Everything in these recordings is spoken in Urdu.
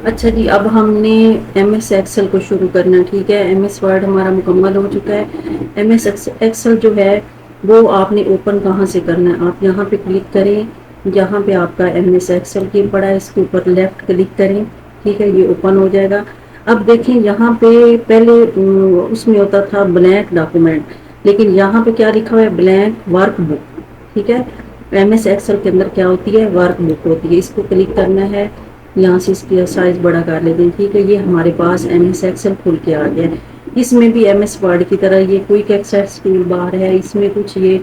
اچھا جی، اب ہم نے ایم ایس ایکسل کو شروع کرنا. ٹھیک ہے، ایم ایس ورڈ ہمارا مکمل ہو چکا ہے. ایم ایس ایکسل جو ہے وہ آپ نے اوپن کہاں سے کرنا ہے؟ آپ یہاں پہ کلک کریں. جہاں پہ آپ کا ایم ایس ایکسل کی پڑا ہے اس کے اوپر لیفٹ کلک کریں. ٹھیک ہے، یہ اوپن ہو جائے گا. اب دیکھیں یہاں پہ پہلے اس میں ہوتا تھا بلینک ڈاکومنٹ، لیکن یہاں پہ کیا لکھا ہوا ہے؟ بلینک ورک بک. ٹھیک ہے، ایم ایس ایکسل کے اندر کیا ہوتی ہے؟ ورک بک ہوتی ہے. اس کو کلک کرنا ہے. یہاں سے اس کی سائز بڑا کر لیتے ہیں. ٹھیک ہے، یہ ہمارے پاس ایم ایس ایکسل کھل کے آ گیا ہے. اس میں بھی ایم ایس ورڈ کی طرح یہ کوئک ایکسیس ٹول بار ہے. اس میں کچھ یہ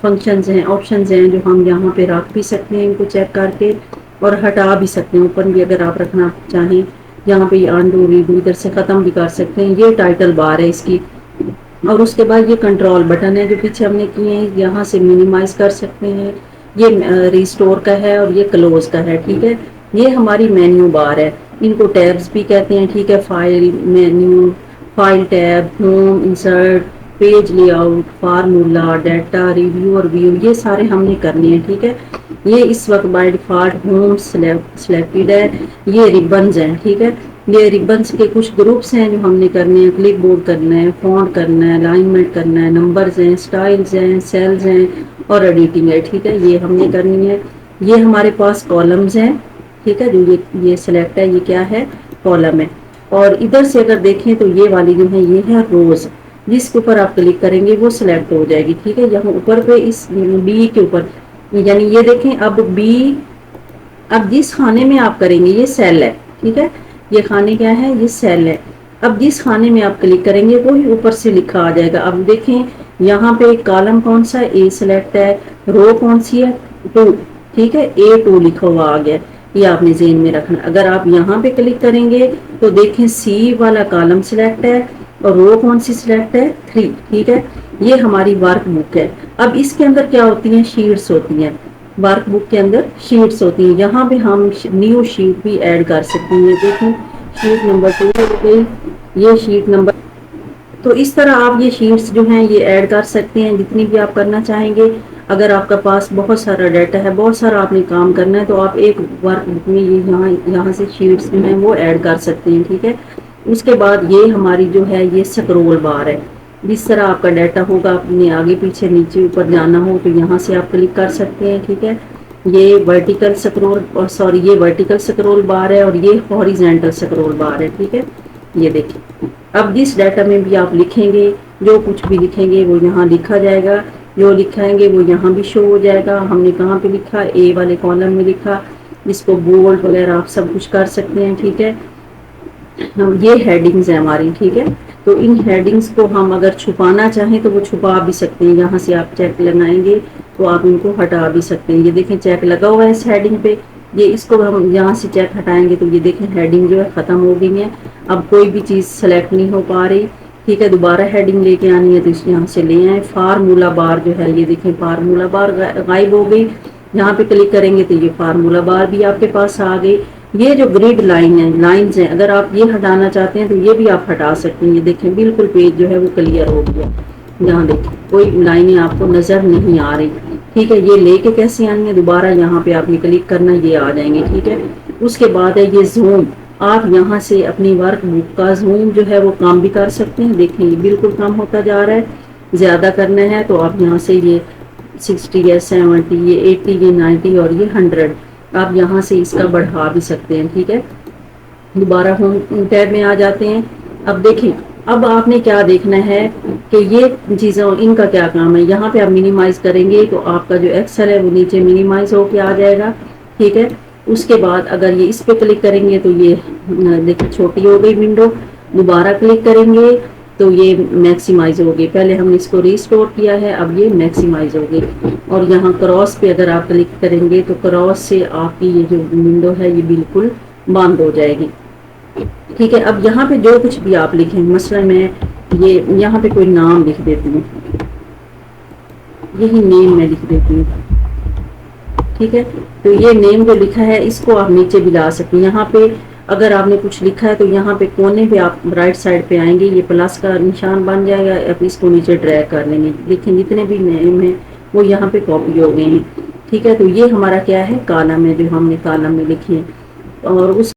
فنکشنز ہیں، آپشنز ہیں جو ہم یہاں پہ رکھ بھی سکتے ہیں ان کو چیک کر کے، اور ہٹا بھی سکتے ہیں اوپر بھی اگر آپ رکھنا چاہیں. یہاں پہ یہ انڈو ریڈو ادھر سے ختم بھی کر سکتے ہیں. یہ ٹائٹل بار ہے اس کی. اور اس کے بعد یہ کنٹرول بٹن ہے جو پیچھے ہم نے کیے ہیں. یہاں سے مینیمائز کر سکتے ہیں. یہ ریسٹور کا ہے اور یہ کلوز کا ہے. ٹھیک ہے، یہ ہماری مینیو بار ہے. ان کو ٹیبس بھی کہتے ہیں. ٹھیک ہے، file menu, file tab, home, insert, page lay out, formula, data, review اور ویو، یہ سارے ہم نے کرنے ہیں. ٹھیک ہے، یہ اس وقت بائی ڈیفالٹ ہوم سلیکٹڈ ہے. یہ ریبنز ہیں. ٹھیک ہے، یہ ریبنس کے کچھ گروپس ہیں جو ہم نے کرنے ہیں. کلک بورڈ کرنا ہے، فونٹ کرنا ہے، الائنمنٹ کرنا ہے، نمبرز ہیں، سٹائلز ہیں، سیلز ہیں اور ایڈیٹنگ ہے. ٹھیک ہے، یہ ہم نے کرنی ہے. یہ ہمارے پاس کالمز ہیں. ٹھیک ہے، جو یہ سلیکٹ ہے، یہ کیا ہے؟ کالم ہے. اور ادھر سے اگر دیکھیں تو یہ والی جو ہے یہ ہے روز. جس کے اوپر آپ کلک کریں گے وہ سلیکٹ ہو جائے گی. ٹھیک ہے، یہاں اوپر پہ اس بی کے اوپر، یعنی یہ دیکھیں اب بی، اب جس خانے میں آپ کریں گے یہ سیل ہے. ٹھیک ہے، یہ خانے کیا ہے؟ یہ سیل ہے. اب جس خانے میں آپ کلک کریں گے وہی اوپر سے لکھا آ جائے گا. اب دیکھیں یہاں پہ کالم کون سا ہے؟ اے سلیکٹ ہے. رو کون سی ہے؟ 2. ٹھیک ہے، A2 لکھا ہوا آ گیا. یہ آپ نے ذہن میں رکھنا. اگر آپ یہاں پہ کلک کریں گے تو دیکھیں سی والا کالم سلیکٹ ہے اور رو کون سی سلیکٹ ہے؟ 3. ٹھیک ہے، یہ ہماری ورک بک ہے. اب اس کے اندر کیا ہوتی ہیں؟ شیٹس ہوتی ہیں. ورک بک کے اندر شیٹس ہوتی ہیں. یہاں پہ ہم نیو شیٹ بھی ایڈ کر سکتے ہیں. دیکھیں شیٹ نمبر 2 ہو گئی، یہ شیٹ نمبر. تو اس طرح آپ یہ شیٹس جو ہیں یہ ایڈ کر سکتے ہیں جتنی بھی آپ کرنا چاہیں گے. اگر آپ کا پاس بہت سارا ڈیٹا ہے، بہت سارا آپ نے کام کرنا ہے، تو آپ ایک ورک بک میں یہاں سے شیٹس جو ہیں وہ ایڈ کر سکتے ہیں. ٹھیک ہے، اس کے بعد یہ ہماری جو ہے یہ سکرول بار ہے. جس طرح آپ کا ڈیٹا ہوگا، اپنے آگے پیچھے نیچے اوپر جانا ہو تو یہاں سے آپ کلک کر سکتے ہیں. ٹھیک ہے، یہ ورٹیکل سکرول، سوری یہ ورٹیکل سکرول بار ہے اور یہ ہاریزونٹل سکرول بار ہے. ٹھیک ہے، یہ دیکھیں اب جس ڈیٹا میں بھی آپ لکھیں گے، جو کچھ بھی لکھیں گے وہ یہاں لکھا جائے گا. جو لکھائیں گے وہ یہاں بھی شو ہو جائے گا. ہم نے کہاں پہ لکھا؟ اے والے کالم میں لکھا. اس کو بولڈ وغیرہ آپ سب کچھ کر سکتے ہیں. ٹھیک ہے، یہ ہیڈنگز ہیں ہماری. ٹھیک ہے، تو ان ہیڈنگز کو ہم اگر چھپانا چاہیں تو وہ چھپا بھی سکتے ہیں. یہاں سے آپ چیک لگائیں گے تو آپ ان کو ہٹا بھی سکتے ہیں. یہ دیکھیں چیک لگا ہوا ہے اس ہیڈنگ پہ. یہ اس کو ہم یہاں سے چیک ہٹائیں گے تو یہ دیکھیں ہیڈنگ جو ہے ختم ہو گئی ہے. اب کوئی بھی چیز سلیکٹ نہیں ہو پا رہی. ٹھیک ہے، دوبارہ ہیڈنگ لے کے آنی ہے تو اس یہاں سے لے آئیں. فارمولا بار جو ہے یہ دیکھیں فارمولا بار غائب ہو گئی. یہاں پہ کلک کریں گے تو یہ فارمولا بار بھی آپ کے پاس آ گئی. یہ جو گریڈ لائن ہے، لائنز ہیں، اگر آپ یہ ہٹانا چاہتے ہیں تو یہ بھی آپ ہٹا سکتے ہیں. یہ دیکھیں بالکل پیج جو ہے وہ کلیئر ہو گیا. یہاں دیکھیں کوئی لائنیں آپ کو نظر نہیں آ رہی. ٹھیک ہے، یہ لے کے کیسے آنی ہے؟ دوبارہ یہاں پہ آپ نے کلک کرنا، یہ آ جائیں گے. ٹھیک ہے، اس کے بعد ہے یہ زوم. آپ یہاں سے اپنی ورک بک کا زوم جو ہے وہ کام بھی کر سکتے ہیں. دیکھیں یہ بالکل کام ہوتا جا رہا ہے. زیادہ کرنا ہے تو آپ یہاں سے یہ 60 یا 70، یہ 80، یہ 90 اور یہ 100 آپ یہاں سے اس کا بڑھا بھی سکتے ہیں. ٹھیک ہے، دوبارہ ہوم ٹیب میں آ جاتے ہیں. اب دیکھیں اب آپ نے کیا دیکھنا ہے کہ یہ چیزیں ان کا کیا کام ہے. یہاں پہ آپ منیمائز کریں گے تو آپ کا جو ایکسل ہے وہ نیچے منیمائز ہو کے آ جائے گا. ٹھیک ہے، اس کے بعد اگر یہ اس پہ کلک کریں گے تو یہ دیکھیں چھوٹی ہو گئی ونڈو. دوبارہ کلک کریں گے تو یہ میکسیمائز ہوگی. پہلے ہم نے اس کو ریسٹور کیا ہے، اب یہ میکسیمائز ہوگی. اور یہاں کراس پہ اگر آپ کلک کریں گے تو کراس سے آپ کی یہ جو ونڈو ہے یہ بالکل بند ہو جائے گی. ٹھیک ہے، اب یہاں پہ جو کچھ بھی آپ لکھیں، مثلا میں یہ یہاں پہ کوئی نام لکھ دیتی ہوں. یہی نیم میں لکھ دیتی ہوں. ٹھیک ہے، تو یہ نیم جو لکھا ہے اس کو آپ نیچے بھی لا سکتے ہیں. یہاں پہ اگر آپ نے کچھ لکھا ہے تو یہاں پہ کونے پہ آپ رائٹ سائڈ پہ آئیں گے، یہ پلس کا نشان بن جائے گا. آپ اس کو نیچے ڈریگ کر لیں گے. دیکھیں جتنے بھی نیم ہیں وہ یہاں پہ کاپی ہو گئے ہیں. ٹھیک ہے، تو یہ ہمارا کیا ہے؟ کالم ہے جو ہم نے کالم میں لکھی ہے. اور اس